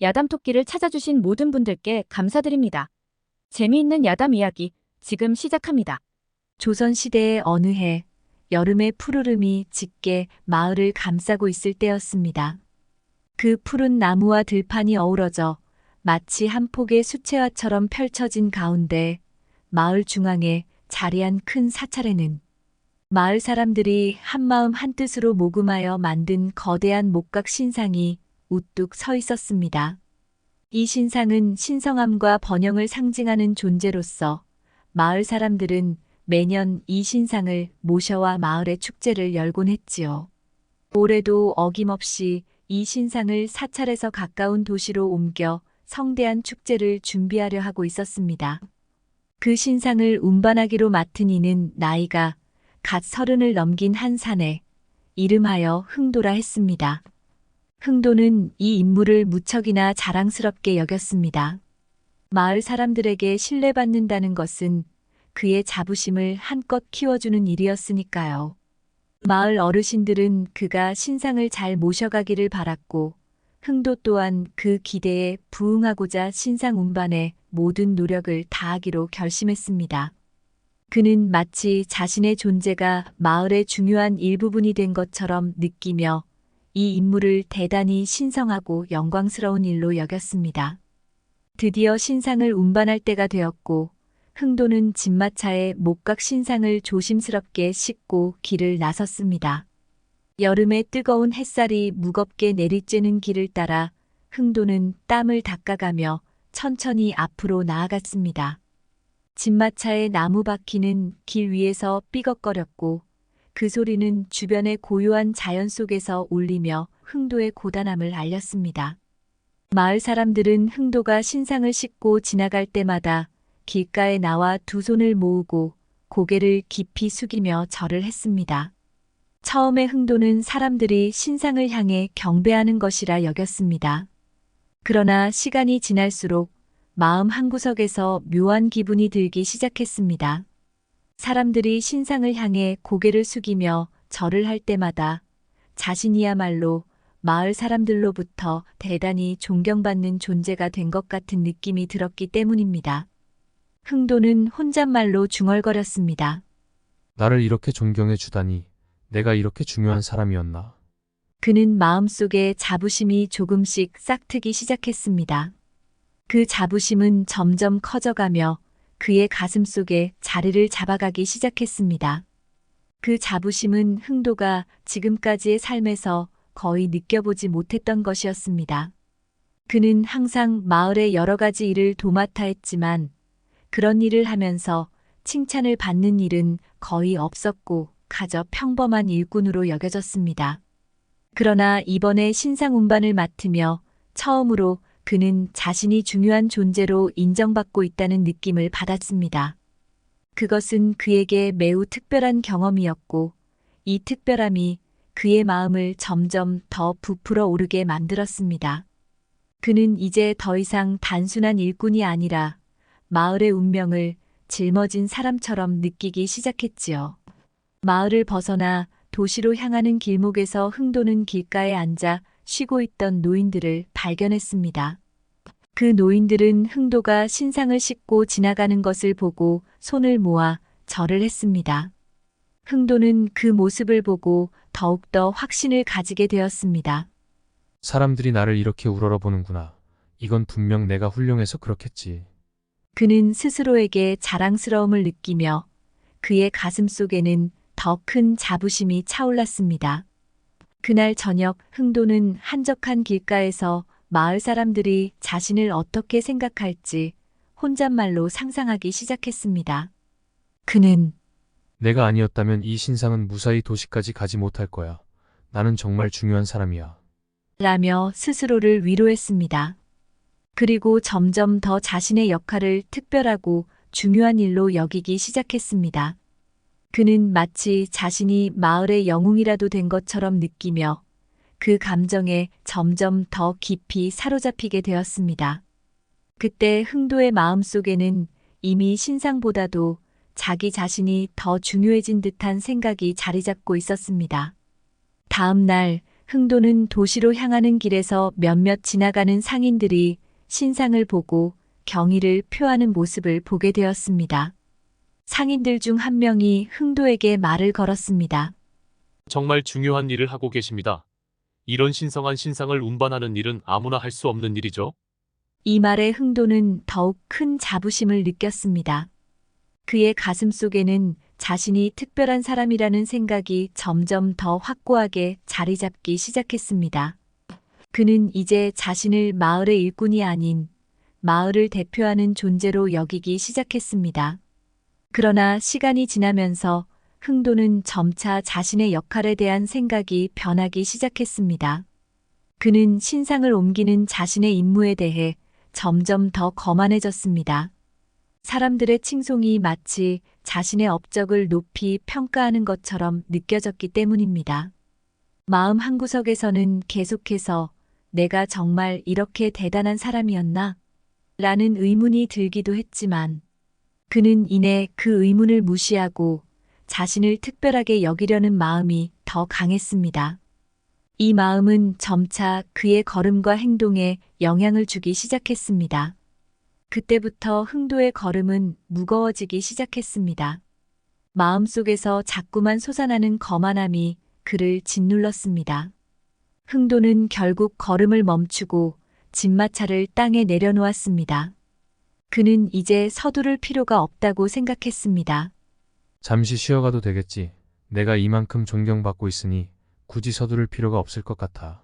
야담토끼를 찾아주신 모든 분들께 감사드립니다. 재미있는 야담 이야기 지금 시작합니다. 조선시대의 어느 해, 여름의 푸르름이 짙게 마을을 감싸고 있을 때였습니다. 그 푸른 나무와 들판이 어우러져 마치 한 폭의 수채화처럼 펼쳐진 가운데 마을 중앙에 자리한 큰 사찰에는 마을 사람들이 한마음 한뜻으로 모금하여 만든 거대한 목각 신상이 우뚝 서 있었습니다. 이 신상은 신성함과 번영을 상징하는 존재로서 마을 사람들은 매년 이 신상을 모셔와 마을의 축제를 열곤 했지요. 올해도 어김없이 이 신상을 사찰에서 가까운 도시로 옮겨 성대한 축제를 준비하려 하고 있었습니다. 그 신상을 운반하기로 맡은 이는 나이가 갓 30을 넘긴 한 사내, 이름하여 흥도라 했습니다. 흥도는 이 인물을 무척이나 자랑스럽게 여겼습니다. 마을 사람들에게 신뢰받는다는 것은 그의 자부심을 한껏 키워주는 일이었으니까요. 마을 어르신들은 그가 신상을 잘 모셔가기를 바랐고, 흥도 또한 그 기대에 부응하고자 신상 운반에 모든 노력을 다하기로 결심했습니다. 그는 마치 자신의 존재가 마을의 중요한 일부분이 된 것처럼 느끼며 이 임무를 대단히 신성하고 영광스러운 일로 여겼습니다. 드디어 신상을 운반할 때가 되었고, 흥도는 진마차에 목각 신상을 조심스럽게 싣고 길을 나섰습니다. 여름의 뜨거운 햇살이 무겁게 내리쬐는 길을 따라 흥도는 땀을 닦아가며 천천히 앞으로 나아갔습니다. 진마차의 나무 바퀴는 길 위에서 삐걱거렸고 그 소리는 주변의 고요한 자연 속에서 울리며 흥도의 고단함을 알렸습니다. 마을 사람들은 흥도가 신상을 싣고 지나갈 때마다 길가에 나와 두 손을 모으고 고개를 깊이 숙이며 절을 했습니다. 처음에 흥도는 사람들이 신상을 향해 경배하는 것이라 여겼습니다. 그러나 시간이 지날수록 마음 한구석에서 묘한 기분이 들기 시작했습니다. 사람들이 신상을 향해 고개를 숙이며 절을 할 때마다 자신이야말로 마을 사람들로부터 대단히 존경받는 존재가 된 것 같은 느낌이 들었기 때문입니다. 흥도는 혼잣말로 중얼거렸습니다. 나를 이렇게 존경해 주다니 내가 이렇게 중요한 사람이었나? 그는 마음속에 자부심이 조금씩 싹트기 시작했습니다. 그 자부심은 점점 커져가며 그의 가슴 속에 자리를 잡아가기 시작했습니다. 그 자부심은 흥도가 지금까지의 삶에서 거의 느껴보지 못했던 것이었습니다. 그는 항상 마을의 여러 가지 일을 도맡아 했지만 그런 일을 하면서 칭찬을 받는 일은 거의 없었고 가저 평범한 일꾼으로 여겨졌습니다. 그러나 이번에 신상 운반을 맡으며 처음으로 그는 자신이 중요한 존재로 인정받고 있다는 느낌을 받았습니다. 그것은 그에게 매우 특별한 경험이었고 이 특별함이 그의 마음을 점점 더 부풀어 오르게 만들었습니다. 그는 이제 더 이상 단순한 일꾼이 아니라 마을의 운명을 짊어진 사람처럼 느끼기 시작했지요. 마을을 벗어나 도시로 향하는 길목에서 흥도는 길가에 앉아 쉬고 있던 노인들을 발견했습니다. 그 노인들은 흥도가 신상을 싣고 지나가는 것을 보고 손을 모아 절을 했습니다. 흥도는 그 모습을 보고 더욱더 확신을 가지게 되었습니다. 사람들이 나를 이렇게 우러러보는구나. 이건 분명 내가 훌륭해서 그렇겠지. 그는 스스로에게 자랑스러움을 느끼며 그의 가슴 속에는 더 큰 자부심이 차올랐습니다. 그날 저녁 흥도는 한적한 길가에서 마을 사람들이 자신을 어떻게 생각할지 혼잣말로 상상하기 시작했습니다. 그는 내가 아니었다면 이 신상은 무사히 도시까지 가지 못할 거야. 나는 정말 중요한 사람이야. 라며 스스로를 위로했습니다. 그리고 점점 더 자신의 역할을 특별하고 중요한 일로 여기기 시작했습니다. 그는 마치 자신이 마을의 영웅이라도 된 것처럼 느끼며 그 감정에 점점 더 깊이 사로잡히게 되었습니다. 그때 흥도의 마음속에는 이미 신상보다도 자기 자신이 더 중요해진 듯한 생각이 자리 잡고 있었습니다. 다음 날 흥도는 도시로 향하는 길에서 몇몇 지나가는 상인들이 신상을 보고 경의를 표하는 모습을 보게 되었습니다. 상인들 중 한 명이 흥도에게 말을 걸었습니다. 정말 중요한 일을 하고 계십니다. 이런 신성한 신상을 운반하는 일은 아무나 할 수 없는 일이죠. 이 말에 흥도는 더욱 큰 자부심을 느꼈습니다. 그의 가슴 속에는 자신이 특별한 사람이라는 생각이 점점 더 확고하게 자리 잡기 시작했습니다. 그는 이제 자신을 마을의 일꾼이 아닌 마을을 대표하는 존재로 여기기 시작했습니다. 그러나 시간이 지나면서 흥도는 점차 자신의 역할에 대한 생각이 변하기 시작했습니다. 그는 신상을 옮기는 자신의 임무에 대해 점점 더 거만해졌습니다. 사람들의 칭송이 마치 자신의 업적을 높이 평가하는 것처럼 느껴졌기 때문입니다. 마음 한구석에서는 계속해서 내가 정말 이렇게 대단한 사람이었나? 라는 의문이 들기도 했지만 그는 이내 그 의문을 무시하고 자신을 특별하게 여기려는 마음이 더 강했습니다. 이 마음은 점차 그의 걸음과 행동에 영향을 주기 시작했습니다. 그때부터 흥도의 걸음은 무거워지기 시작했습니다. 마음속에서 자꾸만 솟아나는 거만함이 그를 짓눌렀습니다. 흥도는 결국 걸음을 멈추고 진마차를 땅에 내려놓았습니다. 그는 이제 서두를 필요가 없다고 생각했습니다. 잠시 쉬어가도 되겠지. 내가 이만큼 존경받고 있으니 굳이 서두를 필요가 없을 것 같아.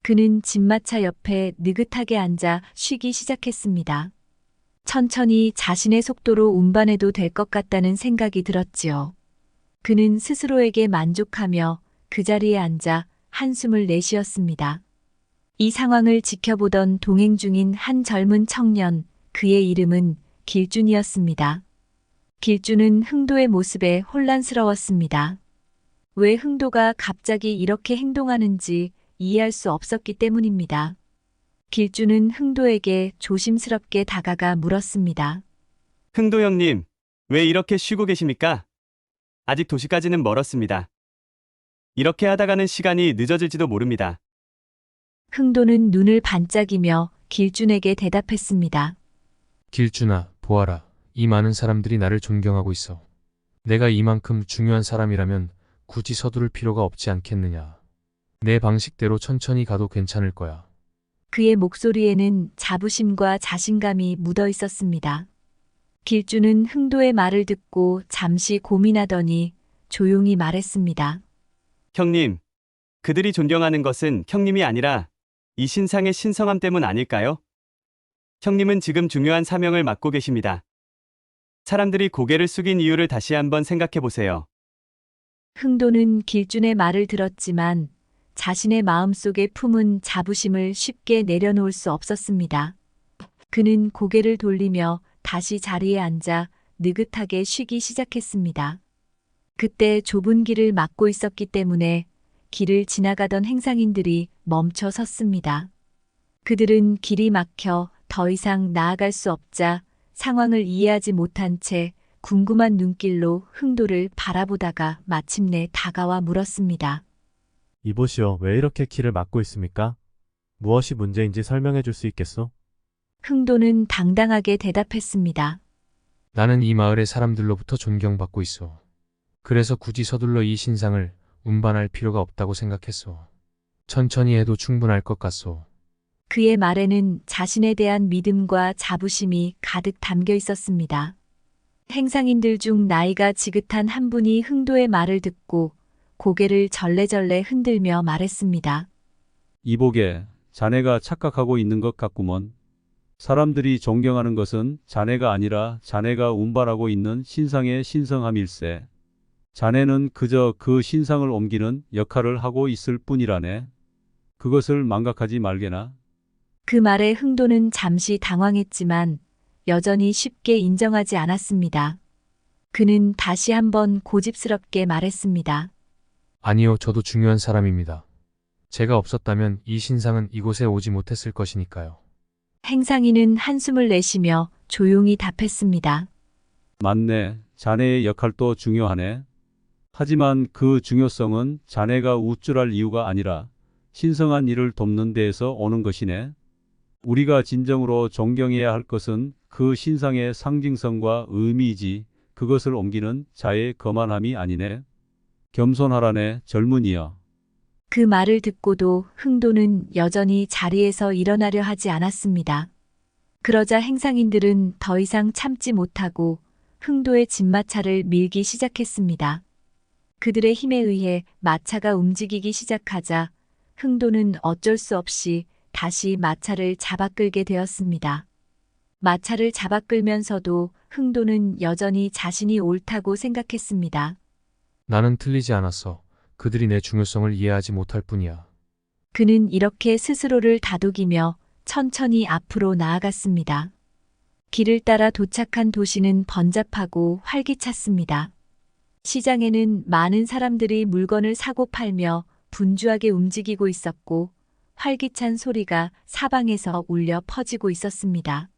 그는 진마차 옆에 느긋하게 앉아 쉬기 시작했습니다. 천천히 자신의 속도로 운반해도 될 것 같다는 생각이 들었지요. 그는 스스로에게 만족하며 그 자리에 앉아 한숨을 내쉬었습니다. 이 상황을 지켜보던 동행 중인 한 젊은 청년, 그의 이름은 길준이었습니다. 길준은 흥도의 모습에 혼란스러웠습니다. 왜 흥도가 갑자기 이렇게 행동하는지 이해할 수 없었기 때문입니다. 길준은 흥도에게 조심스럽게 다가가 물었습니다. 흥도 형님, 왜 이렇게 쉬고 계십니까? 아직 도시까지는 멀었습니다. 이렇게 하다가는 시간이 늦어질지도 모릅니다. 흥도는 눈을 반짝이며 길준에게 대답했습니다. 길준아, 보아라. 이 많은 사람들이 나를 존경하고 있어. 내가 이만큼 중요한 사람이라면 굳이 서두를 필요가 없지 않겠느냐. 내 방식대로 천천히 가도 괜찮을 거야. 그의 목소리에는 자부심과 자신감이 묻어 있었습니다. 길준은 흥도의 말을 듣고 잠시 고민하더니 조용히 말했습니다. 형님, 그들이 존경하는 것은 형님이 아니라 이 신상의 신성함 때문 아닐까요? 형님은 지금 중요한 사명을 맡고 계십니다. 사람들이 고개를 숙인 이유를 다시 한번 생각해 보세요. 흥도는 길준의 말을 들었지만 자신의 마음속에 품은 자부심을 쉽게 내려놓을 수 없었습니다. 그는 고개를 돌리며 다시 자리에 앉아 느긋하게 쉬기 시작했습니다. 그때 좁은 길을 막고 있었기 때문에 길을 지나가던 행상인들이 멈춰 섰습니다. 그들은 길이 막혀 더 이상 나아갈 수 없자 상황을 이해하지 못한 채 궁금한 눈길로 흥도를 바라보다가 마침내 다가와 물었습니다. 이보시오, 왜 이렇게 길을 막고 있습니까? 무엇이 문제인지 설명해 줄 수 있겠소? 흥도는 당당하게 대답했습니다. 나는 이 마을의 사람들로부터 존경받고 있어. 그래서 굳이 서둘러 이 신상을 운반할 필요가 없다고 생각했어. 천천히 해도 충분할 것 같소. 그의 말에는 자신에 대한 믿음과 자부심이 가득 담겨 있었습니다. 행상인들 중 나이가 지긋한 한 분이 흥도의 말을 듣고 고개를 절레절레 흔들며 말했습니다. 이보게, 자네가 착각하고 있는 것 같구먼. 사람들이 존경하는 것은 자네가 아니라 자네가 운반하고 있는 신상의 신성함일세. 자네는 그저 그 신상을 옮기는 역할을 하고 있을 뿐이라네. 그것을 망각하지 말게나. 그 말에 흥도는 잠시 당황했지만 여전히 쉽게 인정하지 않았습니다. 그는 다시 한번 고집스럽게 말했습니다. 아니요, 저도 중요한 사람입니다. 제가 없었다면 이 신상은 이곳에 오지 못했을 것이니까요. 행상인은 한숨을 내쉬며 조용히 답했습니다. 맞네, 자네의 역할도 중요하네. 하지만 그 중요성은 자네가 우쭐할 이유가 아니라 신성한 일을 돕는 데에서 오는 것이네. 우리가 진정으로 존경해야 할 것은 그 신상의 상징성과 의미이지 그것을 옮기는 자의 거만함이 아니네. 겸손하라네, 젊은이여. 그 말을 듣고도 흥도는 여전히 자리에서 일어나려 하지 않았습니다. 그러자 행상인들은 더 이상 참지 못하고 흥도의 진마차를 밀기 시작했습니다. 그들의 힘에 의해 마차가 움직이기 시작하자 흥도는 어쩔 수 없이 다시 마차를 잡아 끌게 되었습니다. 마차를 잡아 끌면서도 흥도는 여전히 자신이 옳다고 생각했습니다. 나는 틀리지 않았어. 그들이 내 중요성을 이해하지 못할 뿐이야. 그는 이렇게 스스로를 다독이며 천천히 앞으로 나아갔습니다. 길을 따라 도착한 도시는 번잡하고 활기찼습니다. 시장에는 많은 사람들이 물건을 사고 팔며 분주하게 움직이고 있었고 활기찬 소리가 사방에서 울려 퍼지고 있었습니다.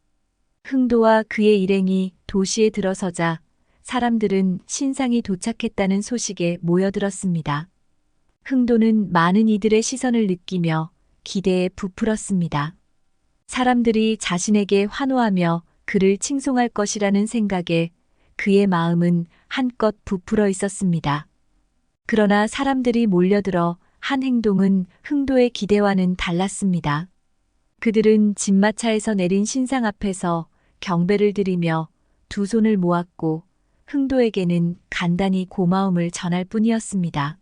흥도와 그의 일행이 도시에 들어서자 사람들은 신상이 도착했다는 소식에 모여들었습니다. 흥도는 많은 이들의 시선을 느끼며 기대에 부풀었습니다. 사람들이 자신에게 환호하며 그를 칭송할 것이라는 생각에 그의 마음은 한껏 부풀어 있었습니다. 그러나 사람들이 몰려들어 한 행동은 흥도의 기대와는 달랐습니다. 그들은 진마차에서 내린 신상 앞에서 경배를 드리며 두 손을 모았고 흥도에게는 간단히 고마움을 전할 뿐이었습니다.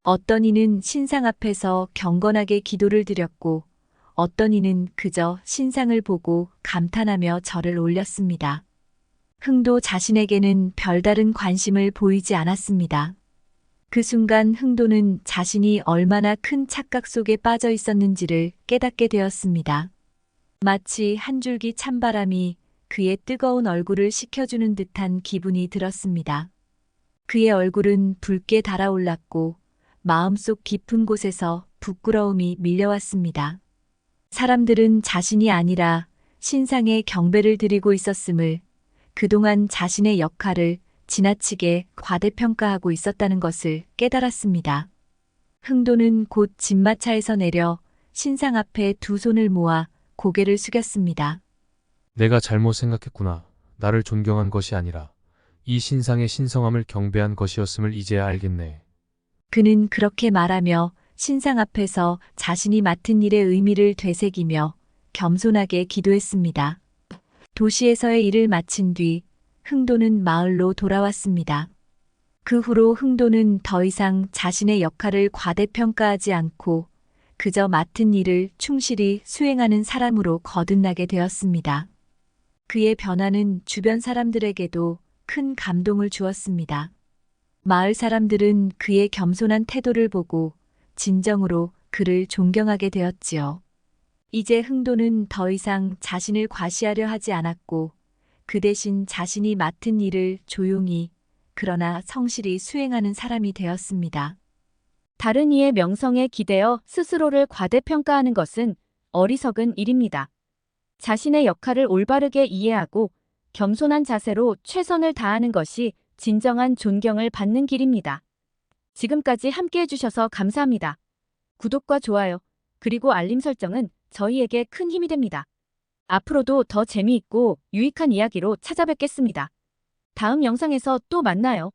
어떤 이는 신상 앞에서 경건하게 기도를 드렸고 어떤 이는 그저 신상을 보고 감탄하며 절을 올렸습니다. 흥도 자신에게는 별다른 관심을 보이지 않았습니다. 그 순간 흥도는 자신이 얼마나 큰 착각 속에 빠져 있었는지를 깨닫게 되었습니다. 마치 한 줄기 찬바람이 그의 뜨거운 얼굴을 식혀주는 듯한 기분이 들었습니다. 그의 얼굴은 붉게 달아올랐고 마음속 깊은 곳에서 부끄러움이 밀려왔습니다. 사람들은 자신이 아니라 신상에 경배를 드리고 있었음을, 그동안 자신의 역할을 지나치게 과대평가하고 있었다는 것을 깨달았습니다. 흥도는 곧 진마차에서 내려 신상 앞에 두 손을 모아 고개를 숙였습니다. 내가 잘못 생각했구나. 나를 존경한 것이 아니라 이 신상의 신성함을 경배한 것이었음을 이제야 알겠네. 그는 그렇게 말하며 신상 앞에서 자신이 맡은 일의 의미를 되새기며 겸손하게 기도했습니다. 도시에서의 일을 마친 뒤 흥도는 마을로 돌아왔습니다. 그 후로 흥도는 더 이상 자신의 역할을 과대평가하지 않고 그저 맡은 일을 충실히 수행하는 사람으로 거듭나게 되었습니다. 그의 변화는 주변 사람들에게도 큰 감동을 주었습니다. 마을 사람들은 그의 겸손한 태도를 보고 진정으로 그를 존경하게 되었지요. 이제 흥도는 더 이상 자신을 과시하려 하지 않았고 그 대신 자신이 맡은 일을 조용히 그러나 성실히 수행하는 사람이 되었습니다. 다른 이의 명성에 기대어 스스로를 과대평가하는 것은 어리석은 일입니다. 자신의 역할을 올바르게 이해하고 겸손한 자세로 최선을 다하는 것이 진정한 존경을 받는 길입니다. 지금까지 함께 해주셔서 감사합니다. 구독과 좋아요, 그리고 알림 설정은 저희에게 큰 힘이 됩니다. 앞으로도 더 재미있고 유익한 이야기로 찾아뵙겠습니다. 다음 영상에서 또 만나요.